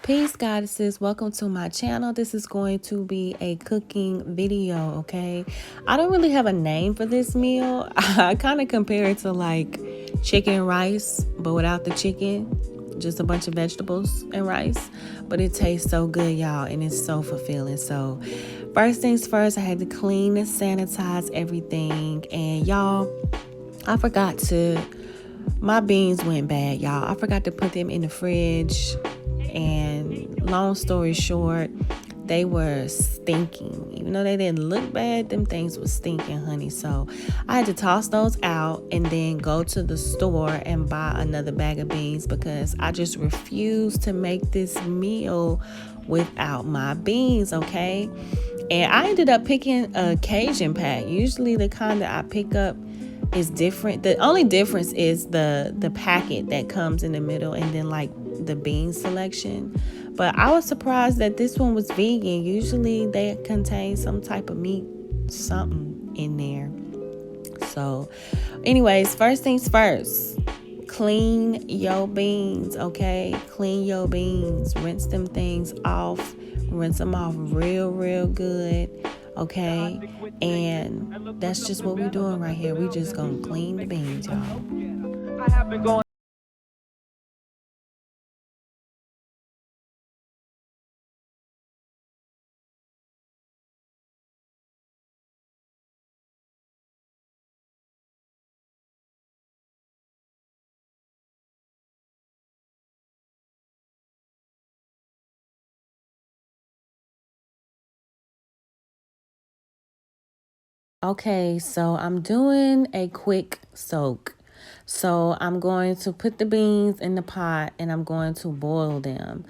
Peace, goddesses. Welcome to my channel. This is going to be a cooking video, okay? I don't really have a name for this meal. I kind of compare it to like chicken and rice, but without the chicken, just a bunch of vegetables and rice. But it tastes so good, y'all, and it's so fulfilling. So, first things first, I had to clean and sanitize everything. And y'all, I forgot to, my beans went bad, y'all. I forgot to put them in the fridge. And long story short, they were stinking. Even though they didn't look bad, them things was stinking, honey. So I had to toss those out and then go to the store and buy another bag of beans because I just refuse to make this meal without my beans, okay? And I ended up picking a Cajun pack. Usually the kind that I pick up is different. The only difference is the packet that comes in the middle and then like the bean selection. But I was surprised that this one was vegan. Usually they contain some type of meat, something in there. So anyways, first things first, clean your beans, okay? Clean your beans. Rinse them things off. Rinse them off real good, okay? And that's just what we're doing right here. We just gonna clean the beans, y'all. Okay, so I'm doing a quick soak. So I'm going to put the beans in the pot and I'm going to boil them.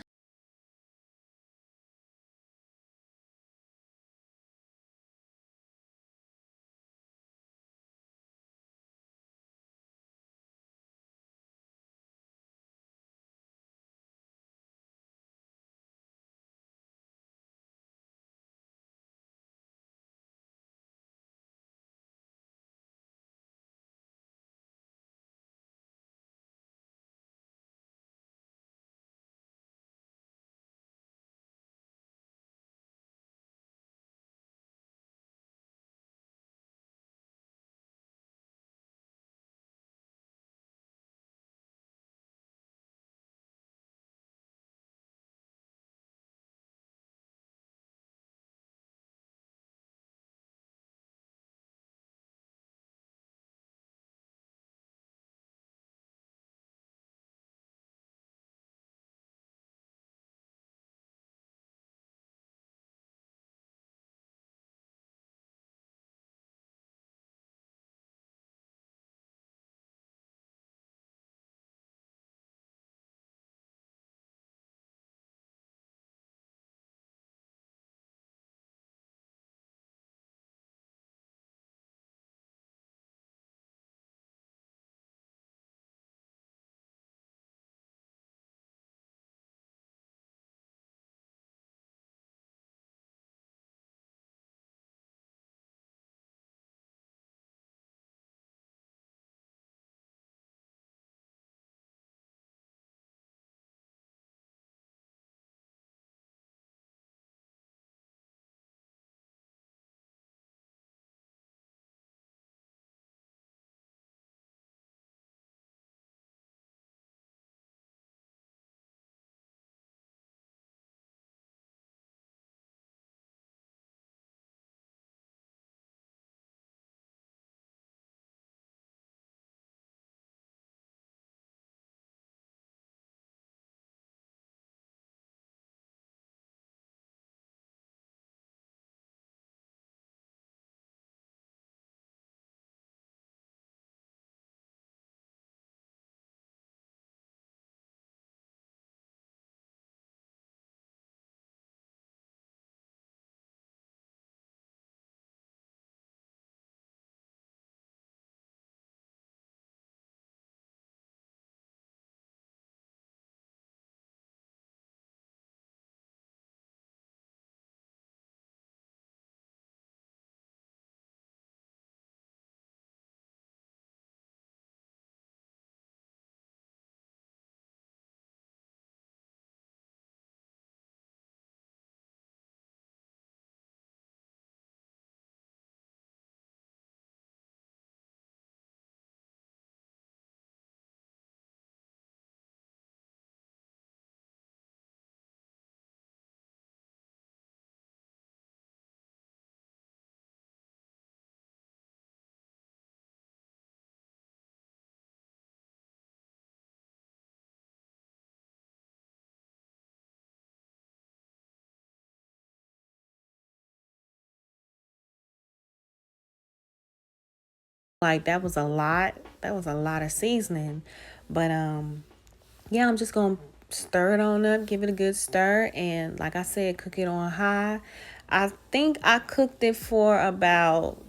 Like that was a lot. That was a lot of seasoning. But yeah, I'm just gonna stir it on up, give it a good stir, and like I said, cook it on high. I think I cooked it for about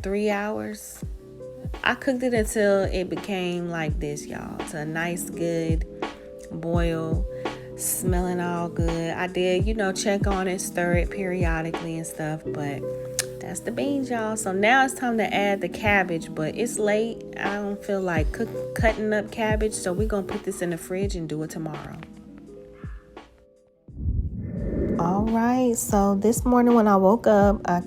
3 hours. I cooked it until it became like this, y'all. To a nice, good boil, smelling all good. I did, check on it, stir it periodically and stuff, but that's the beans, y'all. So now it's time to add the cabbage, but it's late. I don't feel like cutting up cabbage, so we're gonna put this in the fridge and do it tomorrow. All right, so this morning when I woke up, I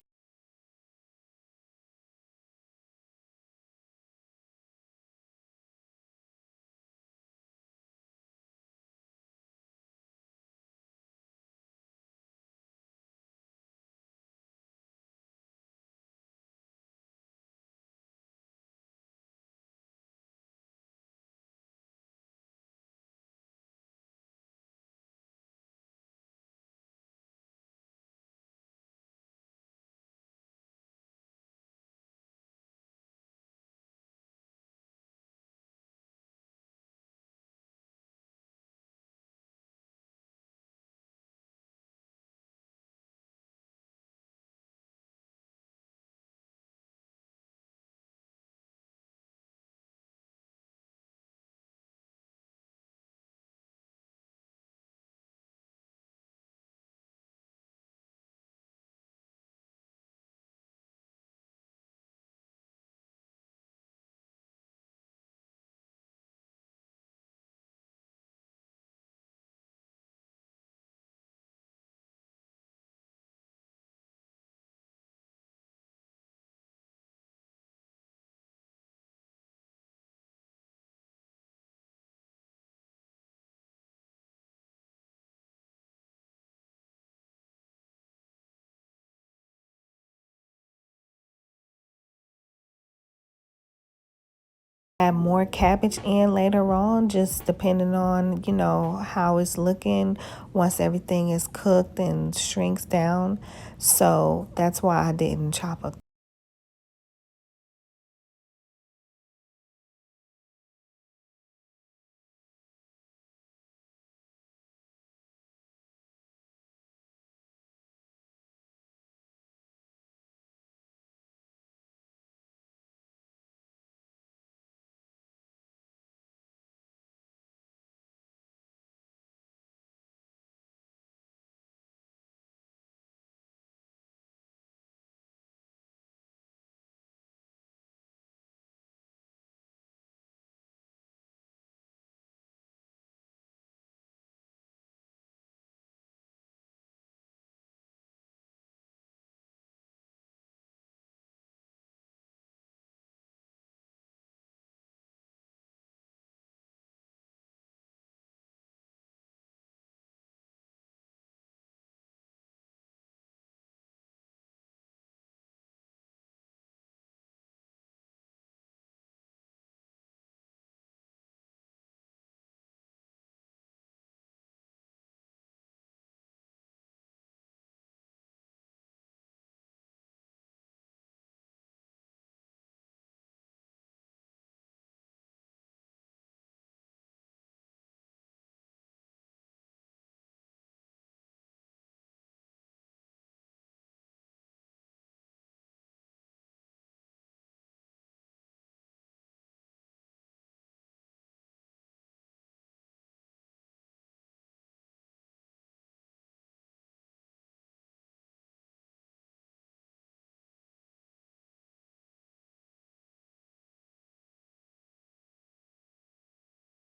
add more cabbage in later on, just depending on, how it's looking once everything is cooked and shrinks down. So that's why I didn't chop up.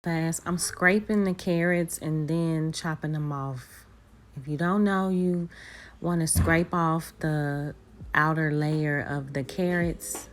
Fast. I'm scraping the carrots and then chopping them off. If you don't know, you want to scrape off the outer layer of the carrots.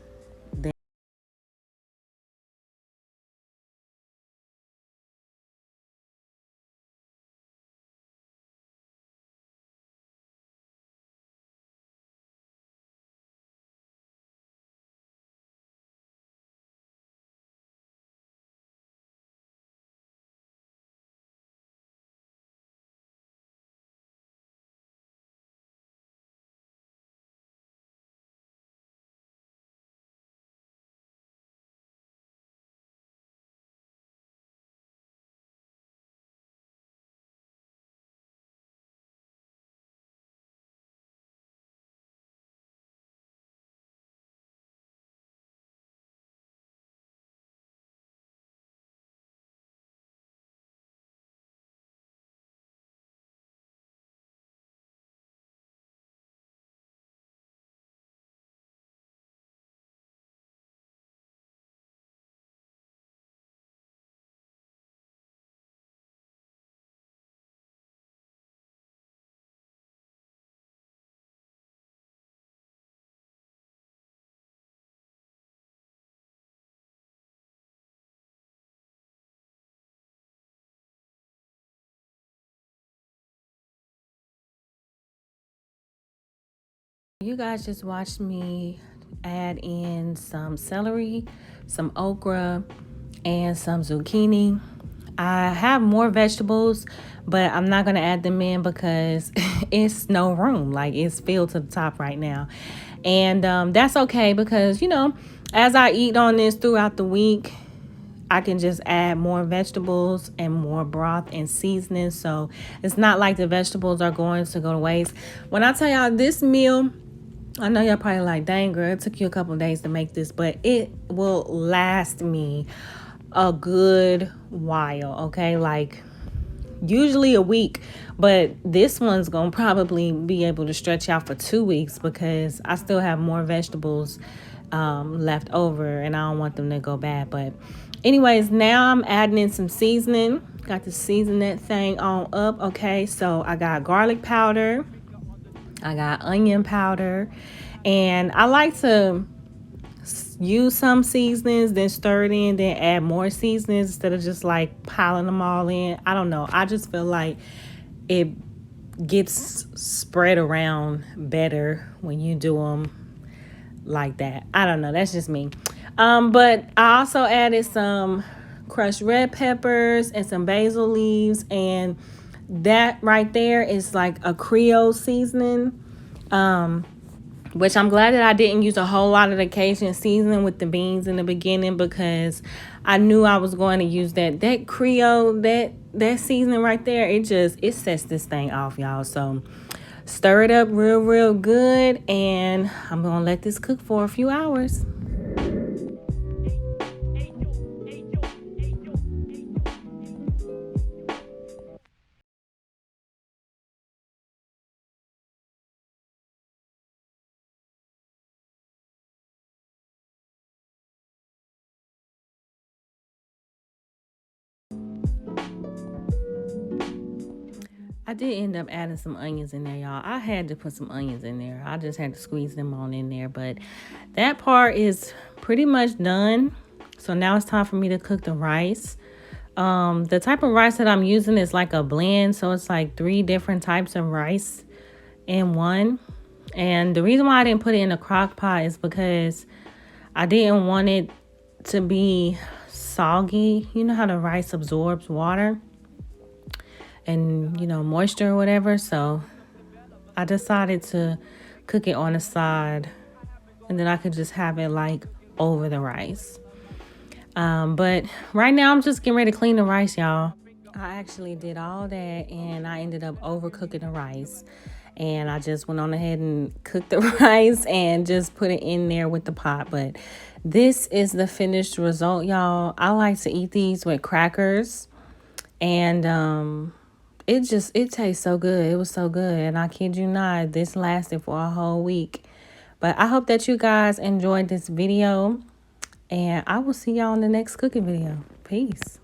You guys just watched me add in some celery, some okra, and some zucchini. I have more vegetables, but I'm not going to add them in because it's no room. Like, it's filled to the top right now. And that's okay because, as I eat on this throughout the week, I can just add more vegetables and more broth and seasoning. So it's not like the vegetables are going to go to waste. When I tell y'all this meal, I know y'all probably like, dang girl, it took you a couple of days to make this, but it will last me a good while, okay? Like usually a week, but this one's gonna probably be able to stretch out for 2 weeks because I still have more vegetables left over and I don't want them to go bad. But anyways, now I'm adding in some seasoning. Got to season that thing on up, okay? So I got garlic powder, I got onion powder, and I like to use some seasonings, then stir it in, then add more seasonings instead of just like piling them all in. I don't know. I just feel like it gets spread around better when you do them like that. I don't know. That's just me. But I also added some crushed red peppers and some basil leaves, and that right there is like a Creole seasoning. Which I'm glad that I didn't use a whole lot of the Cajun seasoning with the beans in the beginning because I knew I was going to use that Creole, that seasoning right there. It sets this thing off, y'all. So stir it up real good, and I'm going to let this cook for a few hours. I did end up adding some onions in there, y'all. I had to put some onions in there. I just had to squeeze them on in there. But that part is pretty much done. So now it's time for me to cook the rice. The type of rice that I'm using is like a blend. So it's like 3 different types of rice in one. And the reason why I didn't put it in a crock pot is because I didn't want it to be soggy. You know how the rice absorbs water and moisture or whatever. So I decided to cook it on the side, and then I could just have it like over the rice. But right now I'm just getting ready to clean the rice, y'all. I actually did all that and I ended up overcooking the rice, and I just went on ahead and cooked the rice and just put it in there with the pot. But this is the finished result, y'all. I like to eat these with crackers, and it tastes so good. It was so good. And I kid you not, this lasted for a whole week. But I hope that you guys enjoyed this video. And I will see y'all in the next cooking video. Peace.